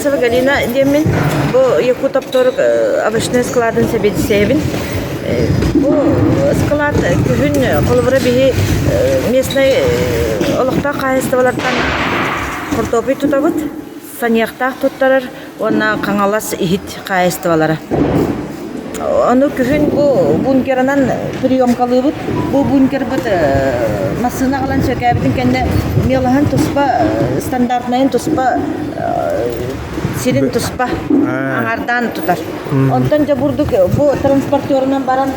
Тарасова Галина демин бу Якутоптор обычный складын себедисебин. Бу склад күн колбура бихи местный олохта кайыстыбалардан куртопи тутабыт, санияктак туттарар, онна каңалас ихит кайыстыбалары. Onu kühün bu bunker'dan приемкалыбыт, bu bunker бит масына калан шекебитин кенде мелахан туспа стандартнайын туспа сирин туспа аңардан тутар. Онтан же бурдук бу транспортерынан баран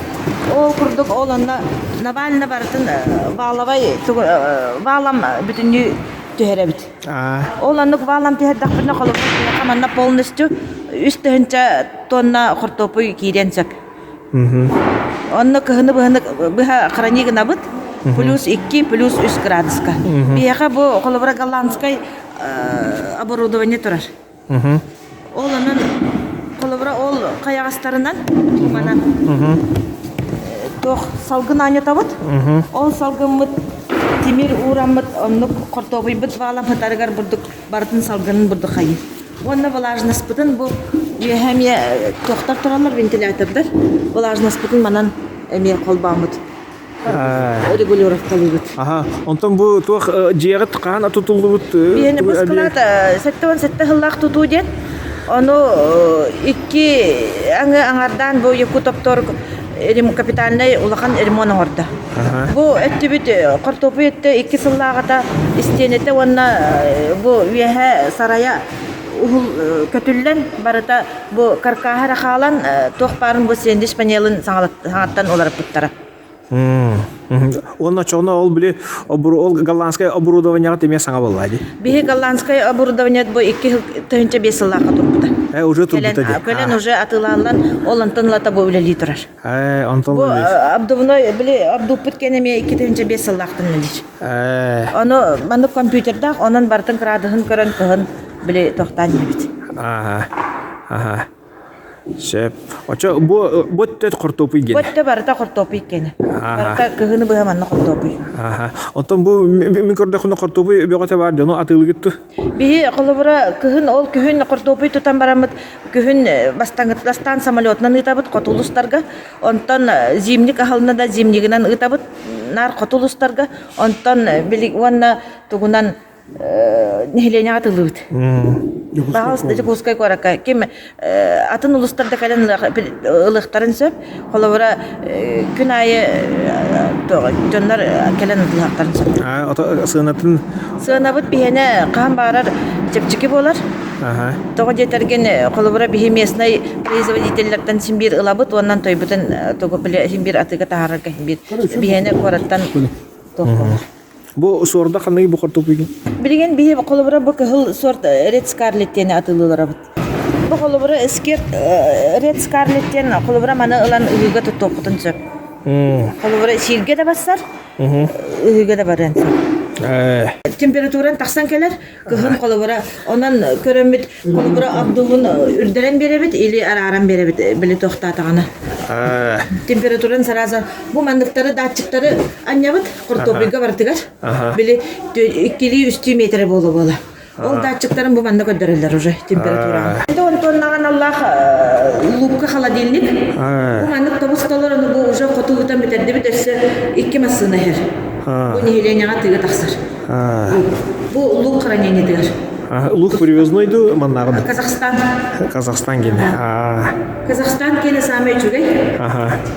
ол курдук ол онна Навальна бартын балам бүтүнү төһөрөбүт. Ол аннык балам төһөрдак бирне калып каманна полностью үстөнчө тонна картопу киренсек. Онны кыһыны быха хранига набыт плюс 2 плюс 3 градуска. Бияка бу колобра голландскай оборудование турар. Ол анын колобра ол каягастарынан манан тох салгын аня табыт. Ол салгын Тимир урамыт онны картопу бит балам хатаргар бурдук бардын салгынын бурдук хайы. Онна влажность бутын бу яхамия тоқтар туралар вентилятордар. Влажность бутын манан эме колбамыт. Регулировкалыбыт. Ага, онтон бу тух жиягыт каан атутулбут. Бени бу склад 7 хыллак тутуу ден. Ону 2 аңардан бу Якутоптор капитальный улахан ремонт орда. Бу эттибит картопу этте 2 сыллагата истенете онна бу веха сарая көтүллен барыта бу каркахара халан тохпарын бу сендиш панелын саңаттан олар буттара. Онна чона ол биле ол голландское оборудование теме саңа боллайды. Бихи голландское оборудование бу 2 төнчө 5 сыллака турбута. Уже турбута. Көлен уже атыланлан ол антынлата бу үлели турар. Антон. Бу абдувной биле абдуп бүткенеме 2 төнчө 5 сыллактын элиш. Аны маны компьютерда онун бартын крадыгын көрөн кыгын биле токтан бит. Ага. Шеп. Очо бу тет картопу ген. Бу барта картопу ген. Барта кыгыны быга манна картопу. Онтон бу мен көрдө куна картопу бөгөтө бар жана атылгытты. Бии колобура кыгын ол кыгын картопу тутан барамыт. Кыгын бастан самолетнан ытабыт котулустарга. Онтон зимник ахалына да зимнигинен ытабыт нар котулустарга. Онтон билик ванна тугунан нехленя атылыбыт. Багас да кускай коракка. Ким атын улустарда кален ылыктарын сөп, колобура күн айы жоннар кален ылыктарын сөп. Ата сынатын бит бихене кан барар чепчики болар. Тога жетерген колобура бихи местный производительлерден симбир ылабыт, оннан тойбутын тога биле симбир атыга таарга симбир бихене кораттан тохолар. Бу сорда кандай бу картопу ген? Билген бие колобура бу кыл сорт Red Scarlet тени атылылар бит. Бу колобура эскер Red Scarlet тен колобура мана ылан ыйга токтун сөп. Колобура сирге да бассар. Ыйга да баран. Температуран таксан келер, кыгын колобура онан көрөмүт колобура абдугун үрдөрен беребит или араран беребит биле токтатаганы. Температуран сразу бу мандыктары датчиктары анябыт картопига бартыгар. Биле 2-3 метр боло. Ол датчиктарын бу манда көдөрөлөр уже температура. Энд онтоннаган Аллах лупка холодильник. Бу мандык тобусталар бу уже котугутан битерди битерсе 2 масына хер. Бу нехиленяга тыга таксыр. Бу лук хранение тыгар. Лук привезнойду маннагы. Казахстан ген. Казахстан кені самый чугай.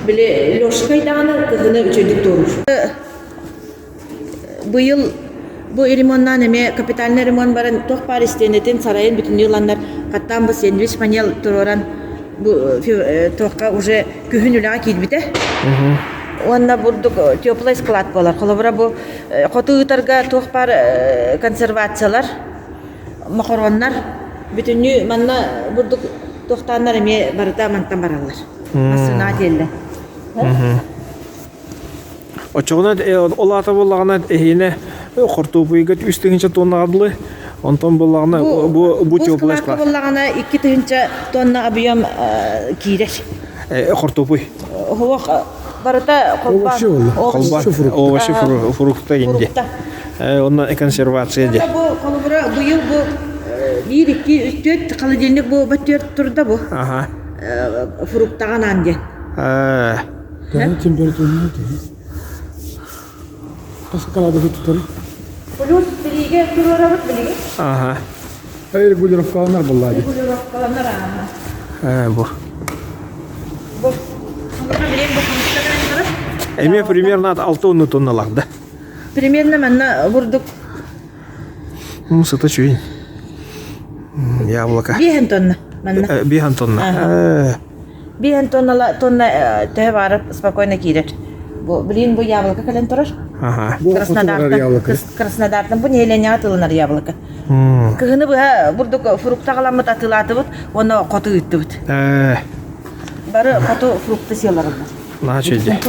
Биле лёшкай даганы кыгыны үчөдүк туруш. Быйыл бу ремонттан эме капитальный ремонт барын тох бар истенетин сарайын бүтүн йыландар каттан бу сендвич панел туруран бу тохка уже күһүн үлага кирбите. Онна бурдук теплый склад болар. Колобура бу котуытарга тох бар консервациялар, макароннар бүтүнү манна бурдук тохтандар эме барыта мантан баралар. Масына делде. Очогона олата боллагана эхине картопуйга 3 тонна адылы. Онтон боллагана бу теплый склад. Боллагана 2 тонна объем киреш. Картопуй. Барыта овощи фрукты инде. Онна консервация де. Бу колобура быйыл бу 1 2 3 4 холодильник бу бөтөр турда бу. Ага. Фруктаган анде. Температура не Паскалада tutulur. Плюс 3-ге турарабыт билеги. Ага. Регулировкалар буллады. Регулировкалар ана. Бу. Бу. Аны билем бу фруктаган. Эме примерно от 6 тонналар, да? Примерно манна бурдук Сыта чуин. Яблоко. 5 тонна манна. 5 тонна. 5 тонна те барып спокойно кирет. Бу билин бу яблоко кален турар. Ага. Краснодардан бу нелене атылынар яблоко. Кыгыны бу бурдук фруктагаламыт атылатыбыт, оны коту үттүбүт. Бары коту фрукты селар. Начали.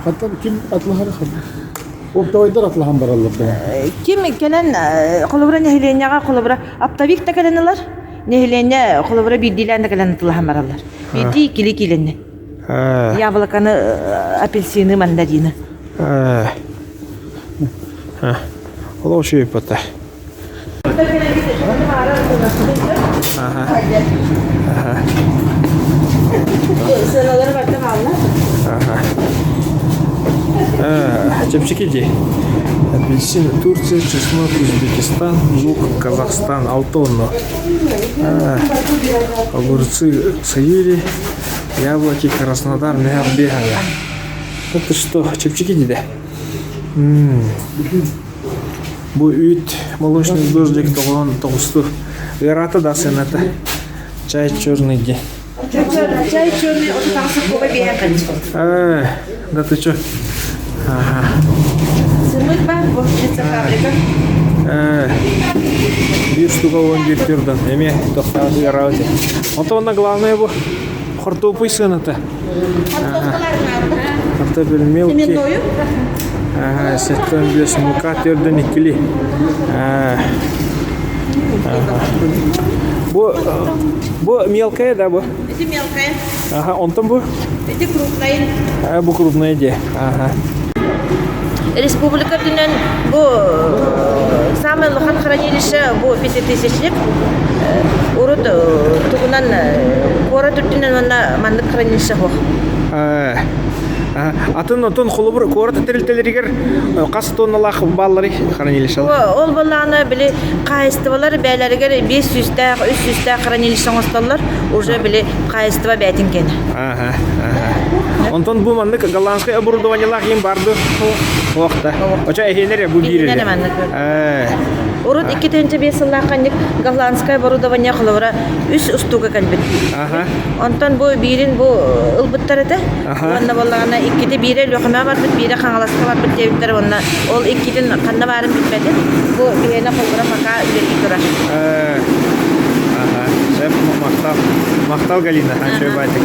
Hatta kim atlıları kaldı. Oktaydır atlıhan barallar da. Ким келен колобра нехленяга колобра аптавик та келенелер. Нехленя колобра бидилен да келен атылхан баралар. Биди кили киленне. Яблоканы, апельсины, мандарины. Лучше пота. Сыналар бартан ална. Чепчики. Апельсин, Турция, чеснок, Узбекистан, лук, Казахстан, Алтонно. Огурцы, Саири, яблоки, Краснодар, Нербегая. Это что, чепчики деди? Бу үт, молочный дождик, толсту. Верата да сын это. Чай черный де. Чай черный, он там сухого бегает. Да ты чё? Ага. Сымык бар, бошница фабрика. Bir штука он биртерден. Эме тоқтады ярауте. Онтонна главное бу. Хортопый сын это. Картофель мелкий. Ага, сеттен без мука терден икили. Бу мелкая, да, бу? Это мелкая, Ага, он там бу? это крупная. Бу крупная де. Ага. Республика дүнен бу самый лохан хранилище бу 50-тысячник. Урут тугунан кора түртүнен мандык хранилище хох. Атын холобур корот терилтелеригер кас тонналах баллары хранилище. Ол баланы биле кайыстыбалар бәйләргә 500-та 300-та хранилище осталар уже биле кайыстыба бәтинкен. Ага. Онтон бу мандык голландское оборудованиелар ким барды. Вакытта. Оча эхенере бу бире. Урут 2005 елларда голландское оборудование кылыра 3 устуга калбит. Онтон бу бирин бу ылбыттар эте. Онда баллагана 2-те бире лөхмә бар бит, бире каңаласка бар бит дебиттер онда. Ол 2-ден канда барын битмәде. Бу бирене кылгыра мака үрети тора. Шеф мактал Галина, ачы байтык.